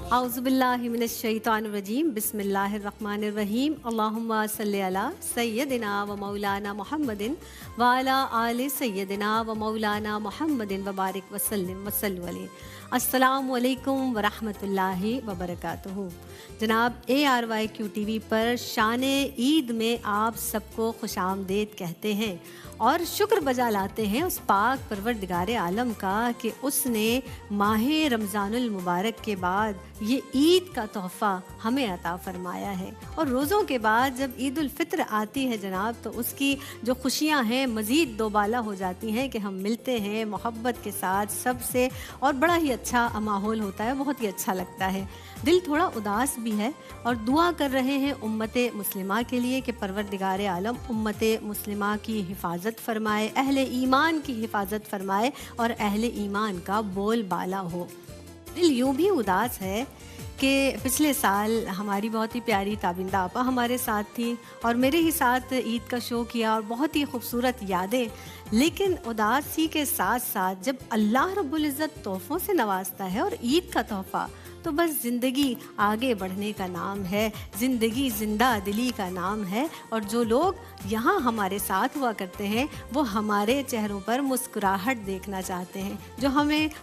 आउज़ुबिल्लाहि मिनश्शैतानिर्रजीम बिस्मिल्लाहिर्रहमानिर्रहीम अल्लाहुम्मा सल्लि अला सय्यदिना व मौलाना मुहम्मदिन व अला आलि सय्यदिना व मौलाना मुहम्मदिन व बारिक वसल्लिम वसल्लु अलैहि। अस्सलामु अलैकुम व रहमतुल्लाहि व बरकातुहू। जनाब ARYQ TV पर शान ईद में आप सबको खुशामदीद कहते हैं और शुक्र बजा लाते हैं उस पाक परवरदिगार आलम का कि उसने माह रमज़ानुल मुबारक के बाद ये ईद का तोहफ़ा हमें अता फरमाया है। और रोज़ों के बाद जब ईद उल फित्र आती है जनाब, तो उसकी जो खुशियाँ हैं मज़ीद दोबाला हो जाती हैं कि हम मिलते हैं मोहब्बत के साथ सबसे, और बड़ा ही अच्छा माहौल होता है, बहुत ही अच्छा लगता है। दिल थोड़ा उदास भी है और दुआ कर रहे हैं उम्मते मुस्लिमा के लिए कि परवरदिगार आलम उम्मते मुस्लिमा की हिफाजत फरमाए, अहले ईमान की हिफाजत फरमाए और अहले ईमान का बोल बाला हो। दिल यूँ भी उदास है कि पिछले साल हमारी बहुत ही प्यारी ताबिंदा आपा हमारे साथ थी और मेरे ही साथ ईद का शो किया और बहुत ही खूबसूरत यादें। लेकिन उदासी के साथ साथ जब अल्लाह रब्बुल इज़्ज़त तोहफ़ों से नवाजता है और ईद का तोहफ़ा, तो बस ज़िंदगी आगे बढ़ने का नाम है, ज़िंदगी ज़िंदा दिली का नाम है। और जो लोग यहाँ हमारे साथ हुआ करते हैं वो हमारे चेहरों पर मुस्कुराहट देखना चाहते हैं, जो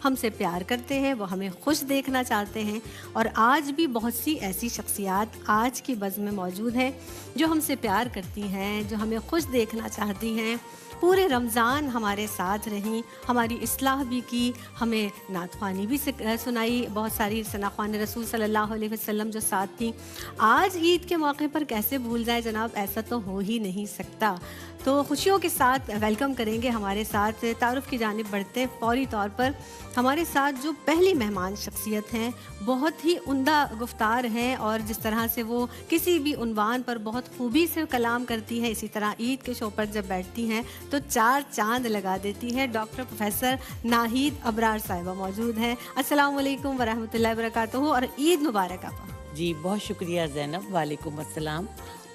हमसे प्यार करते हैं वो हमें खुश देखना चाहते हैं। और आज भी बहुत सी ऐसी शख्सियात आज की बज़ में मौजूद हैं जो हमसे प्यार करती हैं, जो हमें खुश देखना चाहती हैं। पूरे रमज़ान हमारे साथ रहीं, हमारी इस्लाह भी की, हमें नातख़्वानी भी सुनाई, बहुत सारी सनाख़्वान रसूल सल्लल्लाहु अलैहि वसल्लम जो साथ थी। आज ईद के मौके पर कैसे भूल जाए जनाब, ऐसा तो हो ही नहीं सकता। तो खुशियों के साथ वेलकम करेंगे हमारे साथ, तारुफ़ की जानिब बढ़ते हैं। फ़ौरी तौर पर हमारे साथ जो पहली मेहमान शख्सियत हैं, बहुत ही उम्दा गुफ्तार हैं और जिस तरह से वो किसी भी उन्वान पर बहुत खूबी से कलाम करती हैं, इसी तरह ईद के शो पर जब बैठती हैं तो चार चांद लगा देती हैं। डॉक्टर प्रोफेसर नाहिद अबरार साहिबा मौजूद हैं। अस्सलामु अलैकुम व रहमतुल्लाहि व बरकातुहू और ईद मुबारक आपा। जी बहुत शुक्रिया ज़ैनब, वालेकुम अस्सलाम।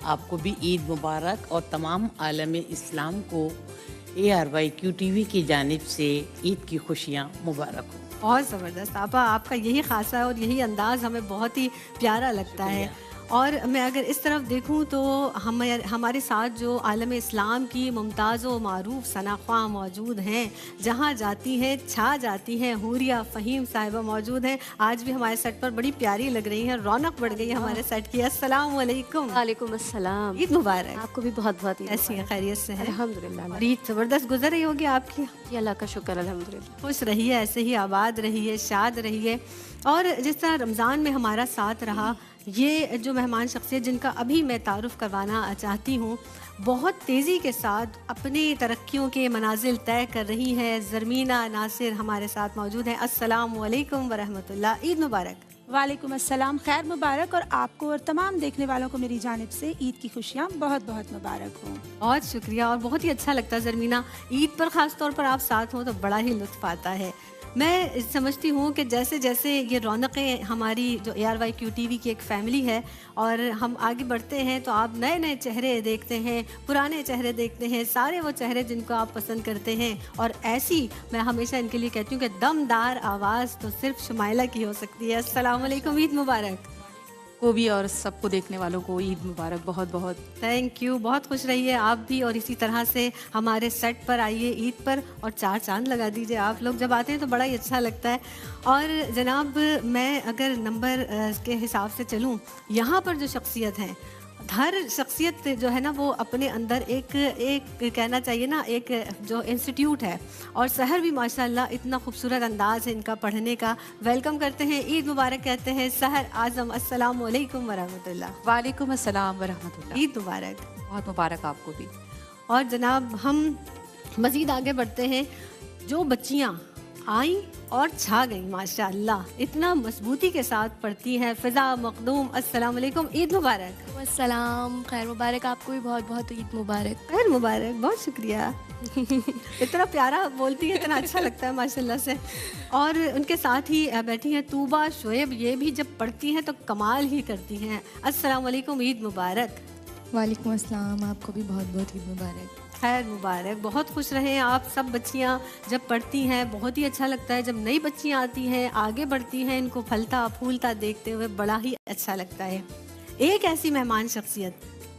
आपको भी ईद मुबारक और तमाम आलम इस्लाम को ARYQ TV की जानिब से ईद की खुशियाँ मुबारक हो। बहुत ज़बरदस्त आपा, आपका यही खासा है और यही अंदाज़ हमें बहुत ही प्यारा लगता है। और मैं अगर इस तरफ देखूं तो हमारे साथ जो आलम इस्लाम की मुमताज़ व मारूफ सनाख्वां मौजूद हैं, जहां जाती हैं छा जाती हैं। हुरिया फ़हीम साहिबा मौजूद हैं, आज भी हमारे सेट पर बड़ी प्यारी लग रही हैं, रौनक बढ़ गई है हमारे सेट की। अस्सलामु अलैकुम। वालेकुम अस्सलाम। ईद मुबारक। आपको भी बहुत बहुत ऐसी है, खैरियत से है? अल्हम्दुलिल्लाह। ईद ज़बरदस्त गुजर रही होगी आपकी? जी अल्लाह का शुक्र अल्हम्दुलिल्लाह। खुश रहिए, ऐसे ही आबाद रहिए, शाद रहिए। और जिस तरह रमज़ान में हमारा साथ रहा, ये जो मेहमान शख्सियत जिनका अभी मैं तारुफ़ करवाना चाहती हूँ, बहुत तेज़ी के साथ अपनी तरक्कियों के मनाजिल तय कर रही हैं। ज़रमीना नासिर हमारे साथ मौजूद हैं। अस्सलामु अलैकुम व रहमतुल्लाह। ईद मुबारक। वालेकुम अस्सलाम, खैर मुबारक। और आपको और तमाम देखने वालों को मेरी जानिब से ईद की खुशियाँ बहुत बहुत मुबारक हों। बहुत शुक्रिया और बहुत ही अच्छा लगता है ज़रमीना, ईद पर ख़ास तौर पर आप साथ हों तो बड़ा ही लुत्फ़ आता है। मैं समझती हूँ कि जैसे जैसे ये रौनकें हमारी जो ARYQ TV की एक फ़ैमिली है और हम आगे बढ़ते हैं तो आप नए नए चेहरे देखते हैं, पुराने चेहरे देखते हैं, सारे वो चेहरे जिनको आप पसंद करते हैं। और ऐसी मैं हमेशा इनके लिए कहती हूँ कि दमदार आवाज़ तो सिर्फ शुमाइला की हो सकती है। अस्सलाम वालेकुम, ईद मुबारक। को भी और सबको देखने वालों को ईद मुबारक। बहुत बहुत थैंक यू, बहुत खुश रहिए आप भी। और इसी तरह से हमारे सेट पर आइए ईद पर और चार चांद लगा दीजिए। आप लोग जब आते हैं तो बड़ा ही अच्छा लगता है। और जनाब मैं अगर नंबर के हिसाब से चलूँ, यहाँ पर जो शख्सियत हैं, हर शख्सियत जो है ना वो अपने अंदर एक कहना चाहिए ना, एक जो इंस्टीट्यूट है। और सहर भी माशाल्लाह इतना खूबसूरत अंदाज़ है इनका पढ़ने का। वेलकम करते हैं, ईद मुबारक कहते हैं सहर आज़म। अस्सलामु अलैकुम व रहमतुल्लाह। वालेकुम अस्सलाम व रहमतुल्लाह। ईद मुबारक। बहुत मुबारक आपको भी। और जनाब हम मज़ीद आगे बढ़ते हैं। जो बच्चियाँ आई और छा गई माशाअल्लाह, इतना मजबूती के साथ पढ़ती हैं। फ़िज़ा मखदूम, अस्सलाम वालेकुम, ईद मुबारक। अस्सलाम, खैर मुबारक। आपको भी बहुत बहुत ईद मुबारक। खैर मुबारक, बहुत शुक्रिया। इतना प्यारा बोलती है, इतना अच्छा लगता है माशाल्लाह से। और उनके साथ ही बैठी हैं तूबा शोएब, ये भी जब पढ़ती हैं तो कमाल ही करती हैं। अस्सलाम वालेकुम, ईद मुबारक। वालेकुम अस्सलाम, आपको भी बहुत बहुत ईद मुबारक। खैर मुबारक, बहुत खुश रहें आप सब। बच्चियाँ जब पढ़ती हैं बहुत ही अच्छा लगता है, जब नई बच्चियाँ आती हैं आगे बढ़ती हैं, इनको फलता फूलता देखते हुए बड़ा ही अच्छा लगता है। एक ऐसी मेहमान शख्सियत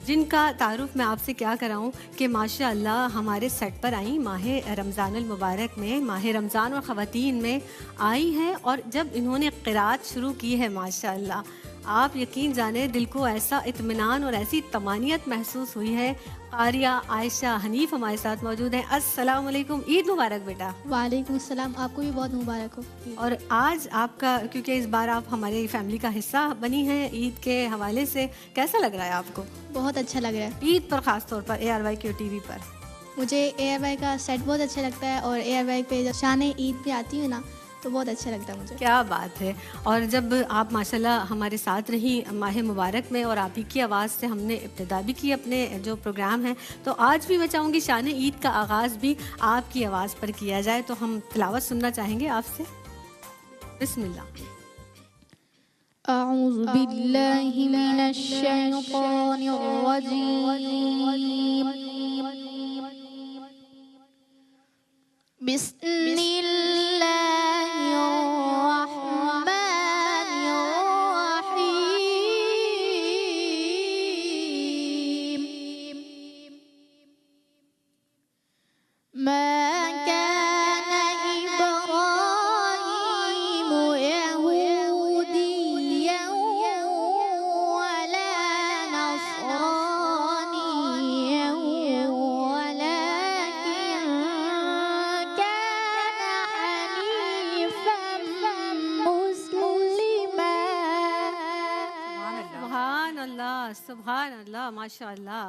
जिनका तारुफ मैं आपसे क्या कराऊं कि माशाअल्लाह हमारे सेट पर आई माह रमज़ानुल मुबारक में, माह रमज़ान और ख़वातीन में आई हैं, और जब इन्होंने क़िरात शुरू की है माशाअल्लाह, आप यकीन जाने दिल को ऐसा इत्मीनान और ऐसी तमानियत महसूस हुई है। आर्या आयशा हनीफ हमारे साथ मौजूद हैं। अस्सलाम वालेकुम, ईद मुबारक बेटा। वालेकुम अस्सलाम, आपको भी बहुत मुबारक हो। और आज आपका, क्योंकि इस बार आप हमारे फैमिली का हिस्सा बनी हैं ईद के हवाले से, कैसा लग रहा है आपको? बहुत अच्छा लग रहा है। ईद पर ख़ास तौर पर ARY QTV पर मुझे ARY का सेट बहुत अच्छा लगता है, और ARY पे जब शान ईद पे आती हूँ ना तो बहुत अच्छा लगता है मुझे। क्या बात है। और जब आप माशाल्लाह हमारे साथ रही माह मुबारक में, और आप ही की आवाज़ से हमने इब्तिदा भी की अपने जो प्रोग्राम है, तो आज भी मैं चाहूँगी शान ईद का आगाज़ भी आपकी आवाज़ पर किया जाए, तो हम तिलावत सुनना चाहेंगे आपसे। बिस्मिल्लाह। अऊज़ु बिल्लाहि मिनश शैतानिर रजीम। बिस्मिल्लाहिर्रहमानिर्रहीम। मा कान इब्राहीम यहूदिय्यन वला नसरानिय्यन वलाकिन कान हनीफan मुस्लिमा। सुभान अल्लाह, सुभान अल्लाह, माशाअल्लाह।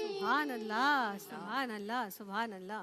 सुभान अल्लाह, सुभान अल्लाह, सुभान अल्लाह।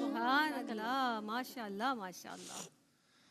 सुभान अल्लाह, माशाअल्लाह, माशाअल्लाह।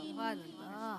सुभान अल्लाह।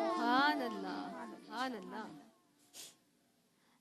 सुभान अल्लाह, सुभान अल्लाह।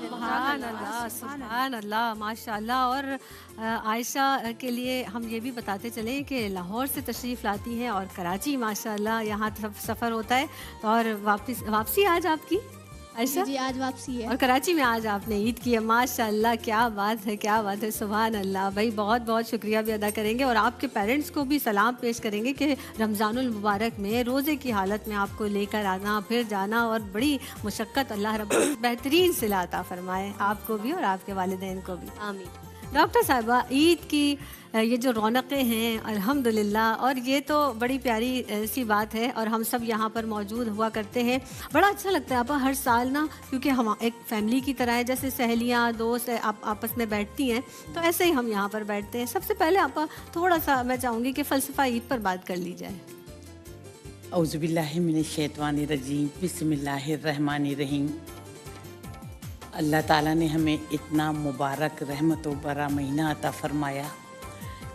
सुभान अल्लाह, सुभान अल्लाह, माशाअल्लाह। और आयशा के लिए हम ये भी बताते चलें कि लाहौर से तशरीफ़ लाती हैं और कराची माशाअल्लाह यहाँ सफ़र होता है, और वापसी आज आपकी आयशा? जी आज वापसी है। और कराची में आज आपने ईद की है, माशाअल्लाह, क्या बात है, क्या बात है। सुभान अल्लाह भाई, बहुत बहुत शुक्रिया भी अदा करेंगे, और आपके पेरेंट्स को भी सलाम पेश करेंगे कि रमज़ानुल मुबारक में रोज़े की हालत में आपको लेकर आना फिर जाना, और बड़ी मुशक्क़त अल्लाह रब्बुल बेहतरीन सिला अता फरमाए आपको भी और आपके वालिदैन को भी, आमीन। डॉक्टर साहिबा, ईद की ये जो रौनकें हैं अल्हम्दुलिल्लाह, और ये तो बड़ी प्यारी सी बात है, और हम सब यहाँ पर मौजूद हुआ करते हैं, बड़ा अच्छा लगता है आपा हर साल ना, क्योंकि हम एक फ़ैमिली की तरह है, जैसे सहेलियाँ दोस्त आप आपस में बैठती हैं, तो ऐसे ही हम यहाँ पर बैठते हैं। सबसे पहले आपा थोड़ा सा मैं चाहूँगी कि फ़लसफ़ा ईद पर बात कर ली जाए। औज़ुबिल्लाहि मिनश शैतानिर रजीम, बिस्मिल्लाहिर रहमानिर रहीम। अल्लाह ताला ने हमें इतना मुबारक रहमत व बरा महीना अता फरमाया,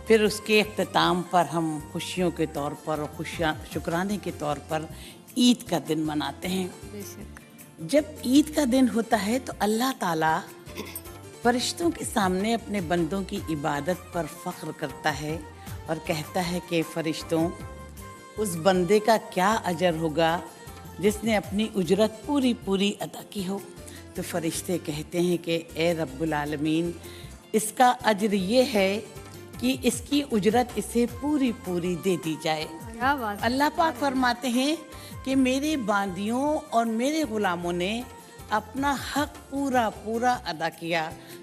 फिर उसके अख्ताम पर हम खुशियों के तौर पर और खुशियाँ शुक्राने के तौर पर ईद का दिन मनाते हैं। बेशक। जब ईद का दिन होता है तो अल्लाह ताला फरिश्तों के सामने अपने बंदों की इबादत पर फ़ख्र करता है और कहता है कि फरिश्तों, उस बंदे का क्या अजर होगा जिसने अपनी उजरत पूरी पूरी अदा की हो। तो फरिश्ते कहते हैं कि ए रब्बुल आलमीन, इसका अजर ये है कि इसकी उजरत इसे पूरी पूरी दे दी जाए। क्या बात। अल्लाह पाक फरमाते हैं कि मेरे बांदियों और मेरे गुलामों ने अपना हक पूरा पूरा अदा किया।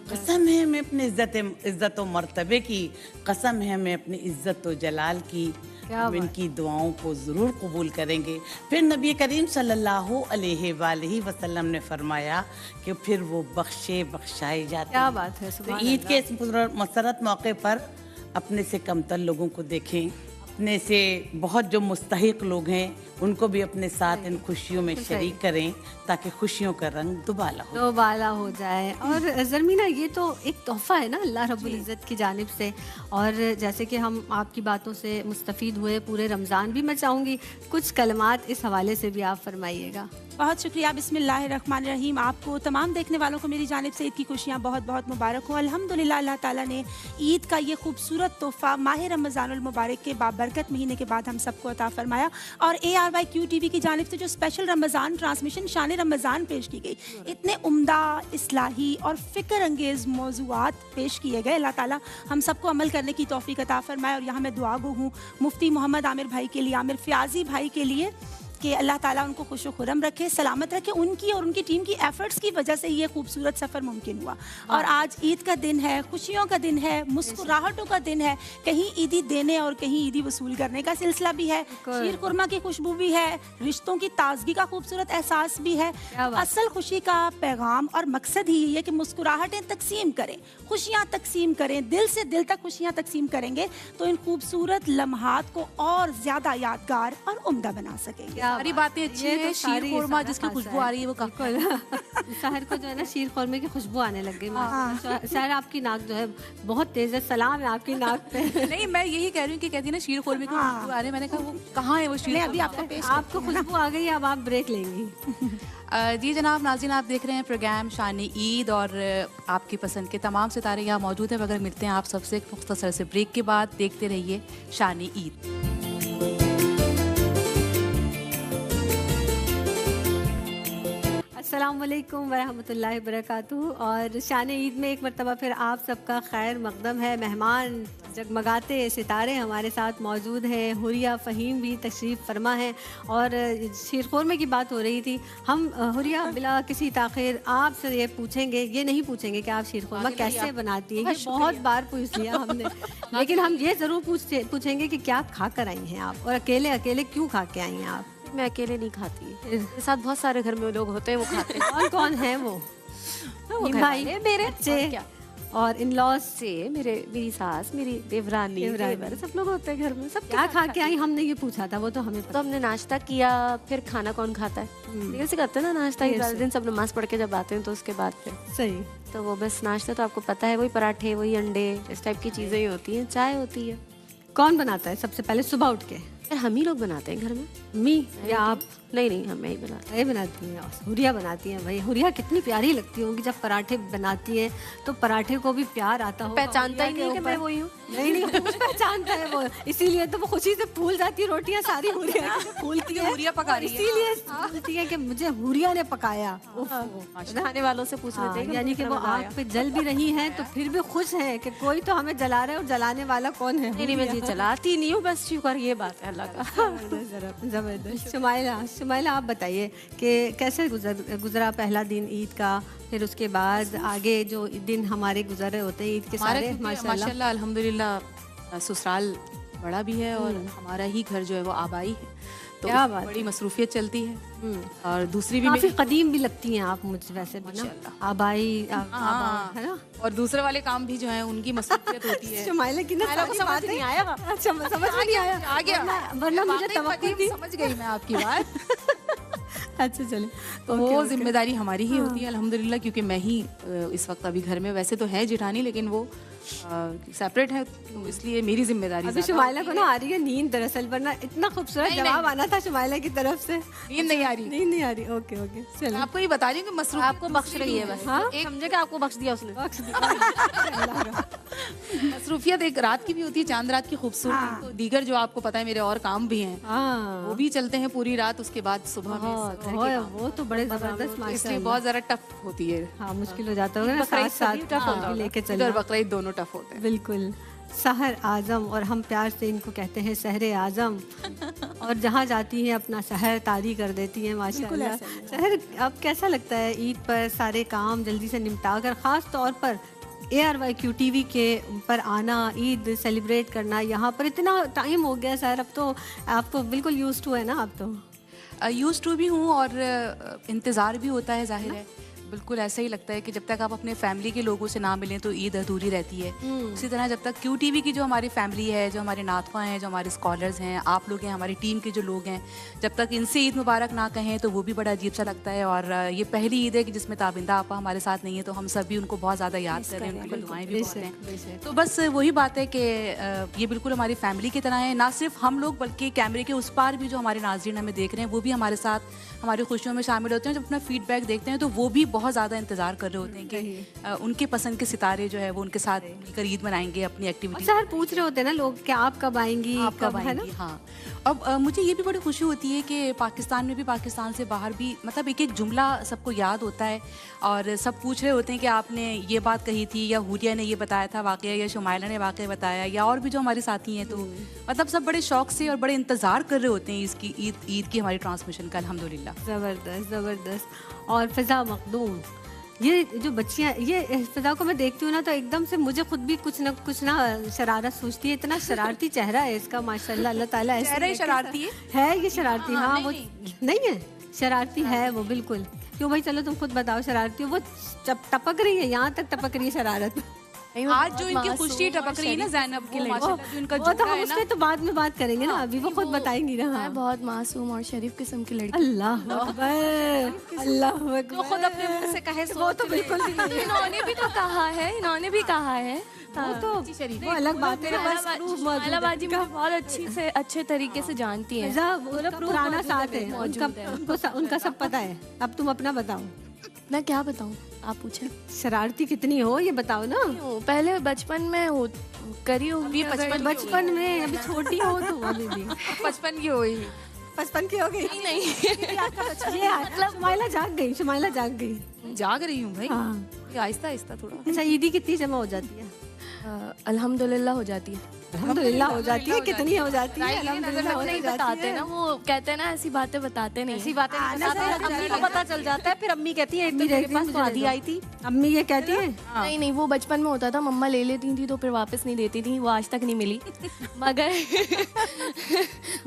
कसम है हमें अपनी इज़्ज़त व मर्तबे की, कसम है हमें अपनी इज़्ज़त व जलाल की, हम इनकी दुआओं को ज़रूर कबूल करेंगे। फिर नबी करीम सल्लल्लाहु अलैहि वसल्लम ने फरमाया कि फिर वो बख्शाए जाते क्या हैं। बात है। तो ईद के इस मसरत मौके पर अपने से कमतर लोगों को देखें, अपने से बहुत जो मुस्तहिक लोग हैं उनको भी अपने साथ इन खुशियों में शरीक करें ताकि खुशियों का रंग दुबाला हो। दोबाला हो जाए। और ज़रमीना, ये तो एक तोहफ़ा है ना अल्लाह रब्बुल इज़्ज़त की जानिब से। और जैसे कि हम आपकी बातों से मुस्तफ़ीद हुए पूरे रमज़ान भी, मैं चाहूँगी कुछ कलमात इस हवाले से भी आप फरमाइएगा। बहुत शुक्रिया। बिस्मिल्लाहिर्रहमानिर्रहीम। आपको तमाम देखने वालों को मेरी जानिब से ईद की खुशियाँ बहुत बहुत मुबारक हो। अल्हम्दुलिल्लाह, अल्लाह ताला ने ईद का ये खूबसूरत तोहफ़ा माह रमज़ानुल मुबारक के बाबरकत महीने के बाद हम सबको अता फरमाया। और ARYQ TV की जानिब से जो स्पेशल रमज़ान ट्रांसमिशन शान रमज़ान पेश की गई, इतने उम्दा, इस्लाही और फ़िक्र अंगेज़ मौज़ूआत पेश किए गए। अल्लाह ताला हम सबको अमल करने की तौफ़ीक अता फरमाए। और यहाँ मैं दुआ गो हूँ मुफ्ती मोहम्मद आमिर भाई के लिए, आमिर फ़याज़ी भाई के लिए, कि अल्लाह ताला उनको खुश खुरम रखे, सलामत रखे। उनकी और उनकी टीम की एफर्ट्स की वजह से ये खूबसूरत सफ़र मुमकिन हुआ। और आज ईद का दिन है, खुशियों का दिन है, मुस्कुराहटों का दिन है। कहीं ईदी देने और कहीं ईदी वसूल करने का सिलसिला भी है, शीर कुरमा की खुशबू भी है, रिश्तों की ताजगी का खूबसूरत एहसास भी है। असल खुशी का पैगाम और मकसद ही यही है कि मुस्कुराहटें तकसीम करें, खुशियाँ तकसीम करें, दिल से दिल तक खुशियाँ तकसीम करेंगे तो इन खूबसूरत लम्हात को और ज़्यादा यादगार और उम्दा बना सकेंगे। सारी बातें अच्छी ये तो हैं। सारी शीर खुरमा सारा जिसकी खासा खुशबू है। आ रही है वो काफी। शहर को जो है ना शीर खुरमे की खुशबू आने लग गई। शहर आपकी नाक जो है बहुत तेज है, सलाम है आपकी नाक पे। नहीं, मैं यही कह रही हूँ कि कहती है ना शीर खुरमे की खुशबू आ रही है। मैंने कहा वो कहाँ है वो शीर अभी आपको पेश आपको खुशबू आ गई, अब आप ब्रेक लेंगी। जी जनाब नाज़रीन, आप देख रहे हैं प्रोग्राम शान ईद और आपकी पसंद के तमाम सितारे यहाँ मौजूद हैं। मगर मिलते हैं आप सबसे एक मुख्तसर से ब्रेक के बाद। देखते रहिए शान ईद। अस्सलामुअलैकुम वरहमतुल्लाहि वबरकातुहू। और शान ईद में एक मरतबा फिर आप सबका खैर मकदम है। मेहमान जगमगाते सितारे हमारे साथ मौजूद हैं। हुरिया फ़हीम भी तशरीफ़ फरमा है। और शीर खुरमे की बात हो रही थी। हम हुरिया बिला किसी ताख़िर आपसे ये पूछेंगे, ये नहीं पूछेंगे कि आप शीर खुरमा कैसे बनाती हैं, ये बहुत बार पूछ लिया हमने। लेकिन हम ये ज़रूर पूछेंगे कि क्या खा कर आई हैं आप, और अकेले अकेले क्यों खा के आई हैं आप? मैं अकेले नहीं खाती, मेरे साथ बहुत सारे घर में लोग होते हैं वो खाते हैं। कौन कौन है वो? वो घर भाई, वाले, मेरे बच्चे क्या और इन लॉज से मेरी सास, मेरी देवरानी, देवर, सब लोग होते हैं घर में। सब क्या खा के आई हमने ये पूछा था, वो तो हमें तो पता। हमने नाश्ता किया, फिर खाना कौन खाता है, देर से करते हैं ना नाश्ता। देर से। दिन सब नमाज पढ़ के जब आते हैं तो उसके बाद फिर सही। तो वो बस नाश्ता तो आपको पता है, वही पराठे, वही अंडे, इस टाइप की चीज़ें ही होती हैं। चाय होती है। कौन बनाता है सबसे पहले सुबह उठ के? फिर हम ही लोग बनाते हैं घर में। मी या आप? नहीं, हम ही बनाते ये बनाती हैं, हुरिया बनाती हैं। भाई हुरिया कितनी प्यारी लगती होंगी जब पराठे बनाती हैं, तो पराठे को भी प्यार आता हो। पहचानता ही नहीं कि मैं वही हूँ। नहीं कुछ पहचानता है वो, इसीलिए तो वो खुशी से फूल जाती है। रोटियां सारी हुरिया की फूलती है, हुरिया पका रही है। इसीलिए बोलती है कि मुझे हुरिया ने पकाया। खाने वालों से पूछ लेते हैं यानी कि वो आग पे जल भी रही हैं तो फिर भी खुश हैं कि कोई तो हमें जला रहा है, और जलाने वाला कौन है? नहीं, मैं जी चलाती नहीं हूँ, बस शुक्र ये बात है अल्लाह का। जबरदस्त। शुमाइला आप बताइए कि कैसे गुजरा पहला दिन ईद का, फिर उसके बाद आगे जो दिन हमारे गुजरे होते हैं ईद के सारे माशाल्लाह अल्हम्दुलिल्लाह ससुराल बड़ा भी है और हमारा ही घर जो है वो आबाई है, तो क्या बात बड़ी मसरूफियत चलती है। और दूसरी भी काफी कदीम भी लगती हैं आप मुझे वैसे भी ना, आबाई है ना। और दूसरे वाले काम भी जो है उनकी मसरूफियत होती है। शुमाइला की ना को समझ नहीं आया। अच्छा, समझ में नहीं आया। आ गया, वरना मुझे वाकई तवक्कुल कदीम थी। समझ गई मैं आपकी बात। अच्छा चले, तो वो जिम्मेदारी हमारी ही होती है अल्हम्दुलिल्लाह, क्योंकि मैं ही इस वक्त अभी घर में, वैसे तो है जेठानी लेकिन वो सेपरेट है, तो इसलिए मेरी जिम्मेदारी अभी ज़्यादा शुमाइला को ना आ रही है नींद दरअसल, वरना इतना खूबसूरत जवाब आना था शुमाइला की तरफ से। नींद नहीं आ रही। नींद नहीं आ रही, ओके ओके मैं चलो। आपको ये बता रही हूँ कि मसरूफ आपको बख्श रही है बस, हाँ? एक समझे कि आपको बख्श दिया उसने। मसरूफियत एक रात की भी होती है, चांद रात की खूबसूरती, तो दीगर जो आपको पता है मेरे और काम भी हैं हाँ वो भी चलते हैं पूरी रात, उसके बाद सुबह में बहुत, घर के काम। वो तो बड़े जबरदस्त तो इसलिए माशाल्लाह। बहुत ज़्यादा टफ होती है। हाँ मुश्किल हो जाता होगा ना, साथ साथ लेके ईद चलना। और बकरीद दोनों टफ होते हैं। बिल्कुल, सहर आज़म, और हम प्यार से इनको कहते हैं सहर आज़म, और जहाँ जाती हैं अपना सहर तारी कर देती हैं माशाल्लाह। सहर, अब कैसा लगता है ईद पर सारे काम जल्दी से निपटा कर, ख़ास तौर पर ARYQ TV के पर आना, ईद सेलिब्रेट करना, यहाँ पर इतना टाइम हो गया सहर, अब तो आप तो बिल्कुल यूज टू है ना आप तो? यूज टू भी हूँ और इंतज़ार भी होता है, जाहिर है बिल्कुल ऐसा ही लगता है कि जब तक आप अपने फैमिली के लोगों से ना मिलें तो ईद अधूरी रहती है। उसी तरह जब तक QTV की जो हमारी फैमिली है, जो हमारे नातवा हैं, जो हमारे स्कॉलर्स हैं, आप लोग हैं, हमारी टीम के जो लोग हैं, जब तक इनसे ईद मुबारक ना कहें तो वो भी बड़ा अजीब सा लगता है। और ये पहली ईद है कि जिसमें ताबिंदा आपा हमारे साथ नहीं है, तो हम सब भी उनको बहुत ज़्यादा याद कर रहे हैं, उनकी दुआएं भी बहुत हैं। तो बस वही बात है कि ये बिल्कुल हमारी फैमिली की तरह है, ना सिर्फ हम लोग बल्कि कैमरे के उस पार भी जो हमारे नाज़रीन हमें देख रहे हैं वो भी हमारे साथ हमारी खुशियों में शामिल होते हैं। जब अपना फीडबैक देखते हैं तो वो भी बहुत ज़्यादा इंतजार कर रहे होते हैं कि उनके पसंद के सितारे जो है वो उनके साथ मिलकर ईद मनाएंगे, अपनी एक्टिविटी। सहर पूछ रहे होते हैं ना लोग कि आप कब आएंगी, आप कब है ना? आएंगी? हाँ। अब मुझे ये भी बड़ी खुशी होती है कि पाकिस्तान में भी, पाकिस्तान से बाहर भी, मतलब एक एक जुमला सबको याद होता है और सब पूछ रहे होते हैं कि आपने ये बात कही थी, या हुरिया ने ये बताया था वाकया, या शुमाइला ने वाकया बताया, या और भी जो हमारे साथी हैं, तो मतलब सब बड़े शौक से और बड़े इंतज़ार कर रहे होते हैं इसकी ईद की हमारी ट्रांसमिशन का, अल्हम्दुलिल्लाह। ज़बरदस्त ज़बरदस्त। और फिज़ा मखदूम, ये जो बच्चियाँ, ये फिज़ा को मैं देखती हूँ ना तो एकदम से मुझे खुद भी कुछ ना शरारत सूझती है। इतना शरारती चेहरा है इसका माशाल्लाह, अल्लाह ताला ऐसे चेहरा ही शरारती है ये शरारती। हाँ वो नहीं है, शरारती है वो बिल्कुल। क्यों भाई, चलो तुम खुद बताओ शरारती हो। वो टपक रही है, यहाँ तक टपक रही है शरारत। आज जो इनकी खुशी टपक रही है ना ज़ैनब की, माशाल्लाह जो इनका वो तो जोड़ा हम है उस ना, पे तो बाद में बात करेंगे ना, अभी वो खुद बताएंगी ना। हाँ। मैं बहुत मासूम और शरीफ किस्म की लड़की। अल्लाह अकबर, अल्लाह अकबर। जो खुद अपने मुंह से कहे वो तो बिल्कुल भी नहीं है। इन्होंने भी तो कहा है, इन्होंने भी कहा है। वो तो वो अलग बात है, बस प्रूफ मौजूद है। बाजी मुझे बहुत अच्छे तरीके से जानती है। फिज़ा, उनका पुराना साथ है, उनका सब पता है। अब तुम अपना बताओ, मैं क्या बताऊँ, आप पूछे। शरारती कितनी हो ये बताओ ना। पहले बचपन में हो करी होगी, बचपन में, अभी छोटी हो तुम अभी भी। 55 की हुई। 55 की हो गई? नहीं ये मतलब शुमाइला जाग गई, शुमाइला जाग गई। जाग रही हूँ भाई, हाँ। आहिस्ता आहिस्ता थोड़ा। अच्छा, ईदी कितनी जमा हो जाती है? अल्हम्दुलिल्लाह हो जाती है। अल्हम्दुलिल्लाह हो जाती है। कितनी हो जाती है? अल्हम्दुलिल्लाह हो नहीं जाती बताते है। ना, वो कहते हैं ना ऐसी बातें बताते नहीं। ऐसी बातें नहीं बताते हैं, अम्मी को पता चल जाता है, फिर अम्मी कहती है अम्मी मेरे पास मुझे तो आधी दे दो। आई थी। अम्मी ये कहती है नहीं नहीं, वो बचपन में होता था, मम्मा ले लेती थी तो फिर वापस नहीं देती थी, वो आज तक नहीं मिली। मगर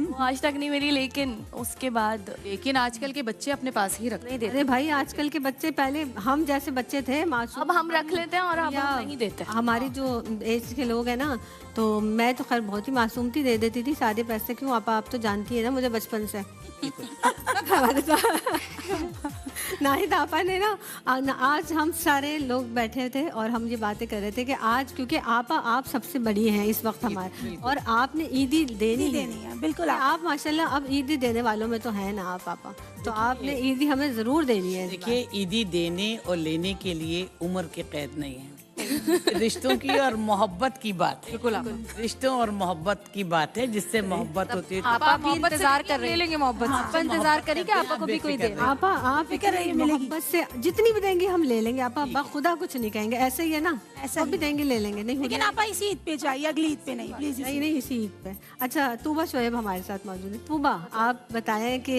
वो आज तक नहीं मिली, लेकिन उसके बाद लेकिन आजकल के बच्चे अपने पास ही रखते हैं। अरे भाई, आजकल के बच्चे, पहले हम जैसे बच्चे थे मासूम, अब हम रख लेते हैं और अब हम नहीं देते। हमारी जो एज के लोग हैं ना, तो मैं तो खैर बहुत ही मासूम थी, दे देती थी सारे पैसे। क्यों आपा, आप तो जानती है ना मुझे बचपन से। हमारे नाहिद आपा ने ना, आज हम सारे लोग बैठे थे और हम ये बातें कर रहे थे कि आज, क्योंकि आपा आप सबसे बड़ी हैं इस वक्त हमारे, और आपने ईदी देनी है। बिल्कुल आप माशाल्लाह अब ईदी देने वालों में तो है ना आप पापा, तो आपने ईदी हमें जरूर देनी है। देखिए, ईदी देने और लेने के लिए उम्र की कैद नहीं है। रिश्तों की और मोहब्बत की बात है। बिल्कुल, रिश्तों और मोहब्बत की बात है, जिससे मोहब्बत होती है। आपा भी इंतजार कर रहे लेंगे मोहब्बत से। आपा इंतजार करी कि आपा को भी कोई दे। आपा आप मोहब्बत से जितनी भी देंगे हम ले लेंगे। आपा खुदा कुछ नहीं कहेंगे, ऐसे ही है ना, ऐसा भी देंगे ले लेंगे। नहीं लेकिन आप इसी ईद पे चाहिए, अगली ईद पे नहीं प्लीज। नहीं नहीं, इसी ईद पे। अच्छा, तूबा शोएब हमारे साथ मौजूद है। तूबा, आप बताएं कि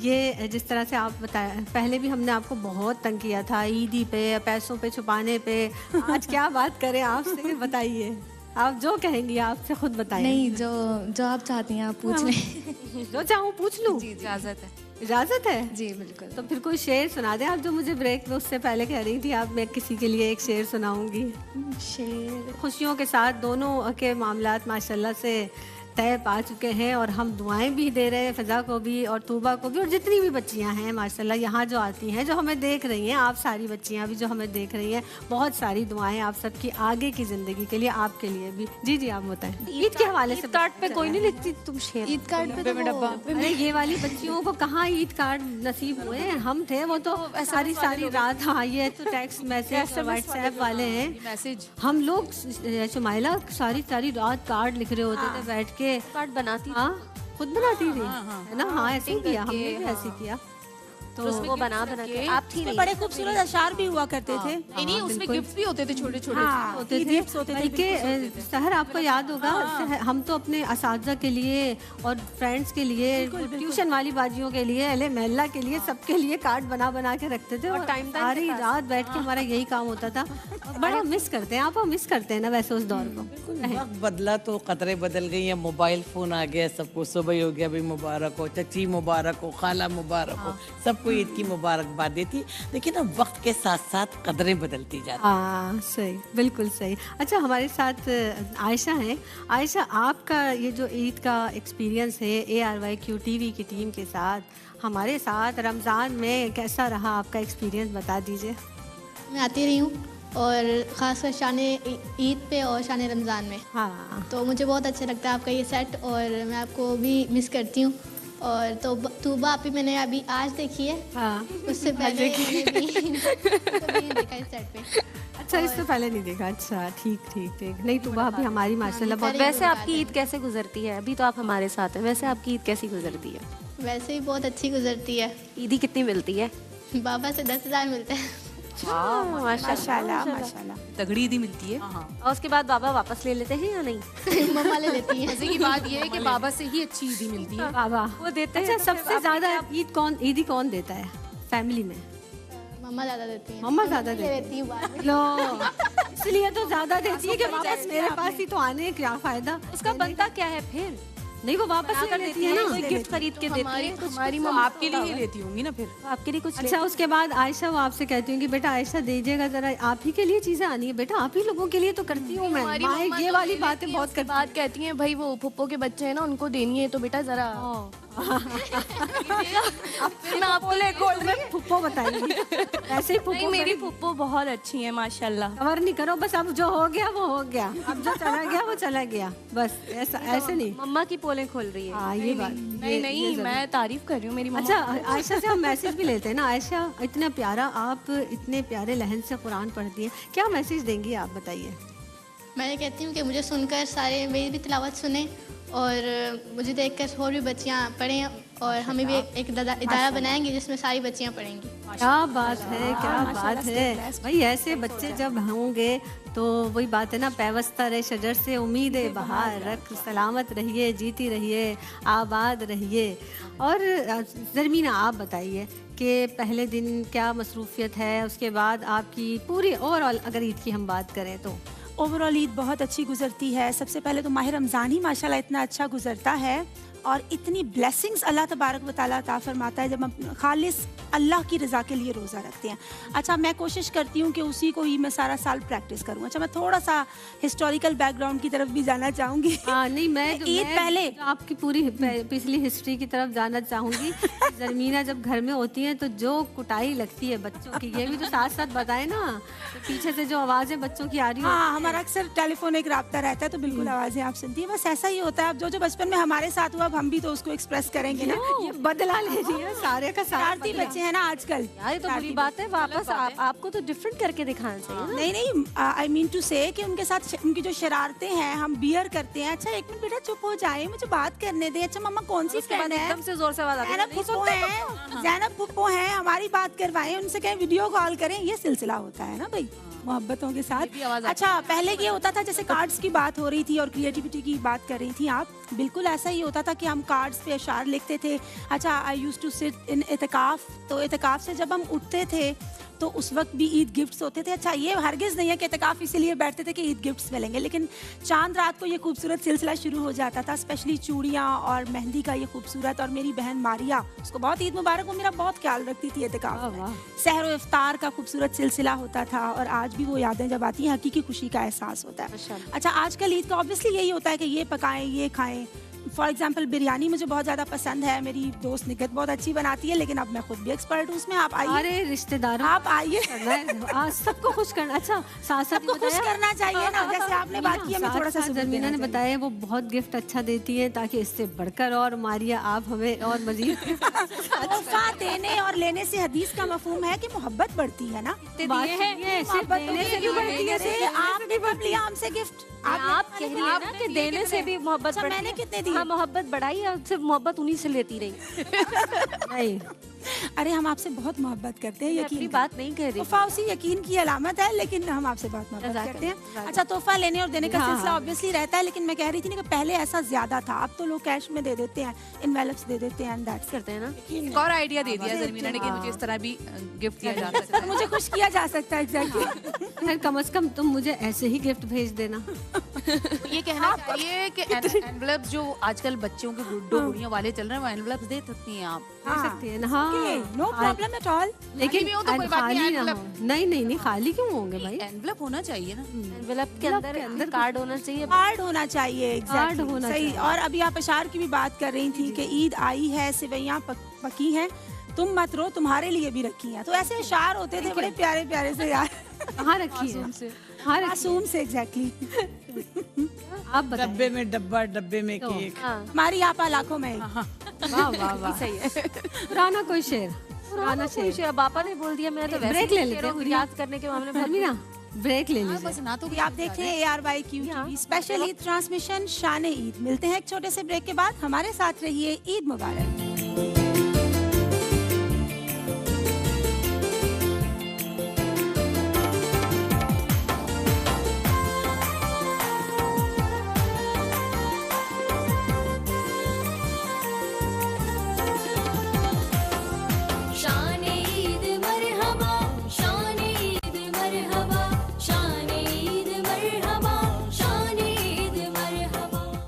ये जिस तरह से आप बताया, पहले भी हमने आपको बहुत तंग किया था ईदी पे, पैसों पे छुपाने पे। आज क्या बात करें आपसे, बताइए। आप जो कहेंगी आपसे खुद बताइए। नहीं, जो आप चाहती हैं आप पूछ लें। जो चाहूँ पूछ लूँ? जी, इजाजत है। इजाजत है? जी बिल्कुल। तो फिर कोई शेर सुना दे आप, जो मुझे ब्रेक में उससे पहले कह रही थी आप। मैं किसी के लिए एक शेर सुनाऊंगी। शेर खुशियों के साथ दोनों के मामलात माशाल्लाह से तय पा चुके हैं और हम दुआएं भी दे रहे हैं फ़िज़ा को भी और तूबा को भी और जितनी भी बच्चियां हैं माशाल्लाह यहाँ जो आती हैं, जो हमें देख रही हैं, आप सारी बच्चियां भी जो हमें देख रही हैं, बहुत सारी दुआएं आप सबकी आगे की ज़िंदगी के लिए, आपके लिए भी। जी जी, आप बताएं ईद के हवाले से। कार्ड पे कोई नहीं लिखती, तुम शेयर। ईद कार्ड पे तो अरे ये वाली बच्चियों को कहाँ ईद कार्ड नसीब हुए हैं, हम थे वो तो सारी रात। हाँ, ये तो टेक्स्ट मैसेज व्हाट्सएप वाले हैं मैसेज। हम लोग शुमाइला सारी रात कार्ड लिख रहे होते थे बैठ के। कार्ड बनाती हाँ, खुद बनाती थी है ना। हाँ, ऐसे ही किया हमने भी, ऐसे किया। तो वो बना के आप थी नहीं। बड़े खूबसूरत अशार भी हुआ करते थे। नहीं, उसमें गिफ्ट भी होते थे छोटे छोटे। हाँ, होते थे। गिफ्ट्स होते थे। बल्कि सहर आपको याद होगा, हम तो अपने असातिज़ा के लिए और फ्रेंड्स के लिए, ट्यूशन वाली बाजियों के लिए, अहले महल्ला के लिए, सबके लिए कार्ड बना के रखते थे और टाइम सारी रात बैठ के हमारा यही काम होता था। और बड़ा मिस करते हैं आप, मिस करते हैं ना वैसे उस दौर को। वक्त बदला तो कदरें बदल गई हैं, मोबाइल फ़ोन आ गया, सबको सुबह हो गया भाई मुबारक हो, चची मुबारक हो, खाला मुबारक हो, सबको ईद की मुबारकबाद देती। लेकिन अब वक्त के साथ साथ कदरें बदलती जाती। हाँ, सही, बिल्कुल सही। अच्छा, हमारे साथ आयशा हैं। आयशा, आपका ये जो ईद का एक्सपीरियंस है ARYQ TV की टीम के साथ, हमारे साथ रमज़ान में कैसा रहा आपका एक्सपीरियंस, बता दीजिए। मैं आती रही हूँ और ख़ासकर शान ईद पे और शान रमज़ान में। हाँ, तो मुझे बहुत अच्छा लगता है आपका ये सेट और मैं आपको भी मिस करती हूँ। और तो तूबा आप ही मैंने अभी आज देखी है। हाँ। उससे पहले मैंने भी कभी नहीं देखा इस सेट पे। अच्छा, इससे पहले नहीं देखा। अच्छा, ठीक। नहीं, तो वह भी हमारी माशाल्लाह बहुत। वैसे आपकी ईद कैसे गुजरती है? अभी तो आप हमारे साथ हैं, वैसे आपकी ईद कैसी गुजरती है? वैसे ही बहुत अच्छी गुजरती है। ईदी कितनी मिलती है? बाबा से 10,000 मिलते हैं। माशाल्लाह माशाल्लाह। तगड़ी ईदी मिलती है। और उसके बाद बाबा वापस ले लेते हैं या नहीं? मम्मा ले लेती हैं। मजे की बात ये है कि बाबा से ही अच्छी ईदी मिलती है। बाबा वो देते हैं। अच्छा, सबसे ज्यादा ईदी कौन देता है फैमिली में? मम्मा ज़्यादा देती हैं। मम्मा ज्यादा ले देती लेती हूँ बाद में। लो, इसलिए तो ज्यादा देती है कि वापस मेरे पास ही तो आने, क्या फायदा उसका बनता क्या है फिर? नहीं, वो वापस ले लेती है ना। कोई गिफ्ट खरीद के देती है, हमारी मम्मा आपके लिए ही लेती होंगी ना फिर। आपके लिए कुछ अच्छा, उसके बाद आयशा वो आपसे कहती हूँ कि बेटा आयशा दीजिएगा जरा, आप ही के लिए चीजें आनी है बेटा, आप ही लोगों के लिए तो करती हूँ मैं। माँ ये वाली बातें बहुत करती बात कहती हैं भाई वो फुप्पो के बच्चे हैं ना, उनको देनी है तो बेटा जरा फिर मैं आपको ले खोल में फुप्पो बताएंगी। ऐसे ही नहीं, फुप्पो मेरी फुप्पो बहुत अच्छी है माशाल्लाह। कवर नहीं करो, बस अब जो हो गया वो हो गया, अब जो चला गया वो चला गया, बस ऐसे नहीं। मम्मा की पोलें खोल रही है। हाँ, ये बात नहीं, मैं तारीफ कर रही हूँ मेरी मम्मा। अच्छा, आयशा से हम मैसेज भी लेते हैं ना। आयशा, इतना प्यारा, आप इतने प्यारे लहन से कुरान पढ़ती हैं, क्या मैसेज देंगी आप, बताइए। मैं कहती हूँ कि मुझे सुनकर सारे मेरी भी तिलावत सुने और मुझे देखकर और भी बच्चियाँ पढ़ें और हमें भी एक इदारा बनाएंगे जिसमें सारी बच्चियाँ पढ़ेंगी। क्या बात है, क्या बात है भाई। ऐसे बच्चे जब होंगे तो वही बात है ना, पैवस्ता रहे शजर से उम्मीद बहार रख, सलामत रहिए, जीती रहिए, आबाद रहिए। और ज़रमीना, आप बताइए कि पहले दिन क्या मसरूफियत है, उसके बाद आपकी पूरी ओवरऑल अगर ईद की हम बात करें तो? ओवरऑल ईद बहुत अच्छी गुजरती है। सबसे पहले तो माह रमज़ान ही माशाल्लाह इतना अच्छा गुजरता है और इतनी ब्लेसिंग्स अल्लाह तबारक व तआला अता फरमाता है जब हम खालिस अल्लाह की रज़ा के लिए रोज़ा रखते हैं। अच्छा, मैं कोशिश करती हूँ कि उसी को ही मैं सारा साल प्रैक्टिस करूँ। अच्छा, मैं थोड़ा सा हिस्टोरिकल बैकग्राउंड की तरफ भी जाना चाहूँगी। हाँ, नहीं, मैं ईद पहले आपकी पूरी पिछली हिस्ट्री की तरफ जाना चाहूँगी। ज़रमीना जब घर में होती हैं तो जो कुटाई लगती है बच्चों की, ये भी तो साथ साथ बताए ना, तो पीछे से जो आवाज़ें बच्चों की आ रही है। हाँ, हमारा अक्सर टेलीफोनिक रब्ता रहता है तो बिल्कुल आवाज़ें आप सुनती हैं। बस ऐसा ही होता है। अब जो बचपन में हमारे साथ हुआ, हम भी तो उसको एक्सप्रेस करेंगे ना। ये बदला ले रही है सारे का सारा। शरारती बच्चे हैं ना आजकल। यार ये तो बुरी बात है, वापस आपको तो डिफरेंट करके दिखाना चाहिए ना। नहीं, आई मीन टू से कि उनके साथ उनकी जो शरारतें हैं हम बियर करते हैं। अच्छा, एक मिनट बेटा चुप हो जाए, मुझे बात करने दे। अच्छा मम्मा कौन सी फ्रेंड है? एकदम से जोर से आवाज आती है। ज़ैनब फुप्पो हैं, ज़ैनब फुप्पो हैं, हमारी बात करवाएं, उनसे कहें वीडियो कॉल करें। ये सिलसिला होता है ना भाई, मोहब्बतों के साथ। अच्छा, पहले ये होता था, जैसे कार्ड्स की बात हो रही थी और क्रिएटिविटी की बात कर रही थी आप, बिल्कुल ऐसा ही होता था कि हम कार्ड्स पे अशार लिखते थे। अच्छा, I used to sit in इतिकाफ, तो इतिकाफ से जब हम उठते थे तो उस वक्त भी ईद गिफ्ट्स होते थे। अच्छा, ये हरगिज़ नहीं है कि इतिकाफ इसीलिए बैठते थे कि ईद गिफ्ट्स मिलेंगे, लेकिन चांद रात को ये खूबसूरत सिलसिला शुरू हो जाता था, स्पेशली चूड़ियाँ और मेहंदी का ये खूबसूरत। और मेरी बहन मारिया, उसको बहुत ईद मुबारक, वो मेरा बहुत ख्याल रखती थी इतिकाफ में। सहर व इफ्तार का खूबसूरत सिलसिला होता था और आज भी वो यादें जब आती हैं हकीकी खुशी का एहसास होता है। अच्छा, आजकल ईद का ऑब्वियसली यही होता है कि ये पकाएं, ये खाएं, फॉर एग्जांपल बिरयानी मुझे बहुत ज़्यादा पसंद है, मेरी दोस्त निकत बहुत अच्छी बनाती है, लेकिन अब मैं खुद भी एक्सपर्ट हूँ उसमें। आप आइए, अरे रिश्तेदारों आप आइए। आज सबको खुश करना। अच्छा, साथ साथ सबको खुश करना चाहिए ना, जैसे आपने बात की, मैं थोड़ा सा जमीना ने बताया वो बहुत गिफ्ट अच्छा देती है, ताकि इससे बढ़कर और मारिया आप हमें और मजीद तोहफा देने और लेने से हदीस का मफहूम है कि मोहब्बत बढ़ती है ना। आपने कब लिया हमसे गिफ्ट? आप कह रही है ना कि देने से भी मोहब्बत बढ़ती है। मैंने कितने दी? हाँ, मोहब्बत बढ़ाई और सिर्फ मोहब्बत उन्हीं से लेती रही। नहीं, अरे हम आपसे बहुत मोहब्बत करते हैं, मैं यकीन अपनी करें। बात नहीं कह रही। तोहफा उसी यकीन की अलामत है, लेकिन हम आपसे बहुत मोहब्बत करते हैं। अच्छा, तोहफा लेने और देने का सिलसिला ऑब्वियसली रहता है, लेकिन मैं कह रही थी ना कि पहले ऐसा ज्यादा था, अब तो लोग कैश में दे देते हैं, इनवेलप्स दे देते हैं, दैट्स करते हैं ना। एक और आइडिया दे दिया ज़मीना ने कि मुझे इस तरह भी गिफ्ट दिया जा सकता है। मुझे खुश किया जा सकता है। एग्जैक्टली। खैर कम से कम तुम मुझे ऐसे ही गिफ्ट भेज देना। ये कहना चाहिए कि एनवलप जो आजकल बच्चों के गुड्डो गुड़ियों वाले चल रहे हैं, वो एनवलप दे सकती हैं आप। दे सकती है ना। हाँ, नो प्रॉब्लम एट ऑल। लेकिन भी हो तो कोई बात नहीं, खाली ना envelope। हो। नहीं नहीं नहीं, खाली क्यों होंगे भाई? एनवलप होना चाहिए ना। एनवेलप के अंदर कार्ड होना चाहिए। कार्ड होना चाहिए। कार्ड एग्जैक्टली होना सही। चाहिए। और अभी आप अशार की भी बात कर रही थी कि ईद आई है, सेवैयां पकी हैं, तुम मत रो, तुम्हारे लिए भी रखी हैं। तो ऐसे अशार होते थे बड़े प्यारे प्यारे से यार। कहाँ रखी है? हाँ, रखी मासूम से। एग्जैक्टली। आप बताइए। डब्बे में डब्बा, डब्बे में केक। हमारी आपा लाखों में। वाह वाह वाह, सही है। पुराना कोई शेर, पुराना कोई शेर। पापा ने बोल दिया, मैं तो वैसे ब्रेक ही ले लेते शेरों हैं, को याद करने के मामले में फरमीना ब्रेक ले लीजिए। बस ना तो आप देख रहे हैं ARYQ TV special Eid transmission शान ईद। मिलते हैं एक छोटे से ब्रेक के बाद। हमारे साथ रहिए। ईद मुबारक।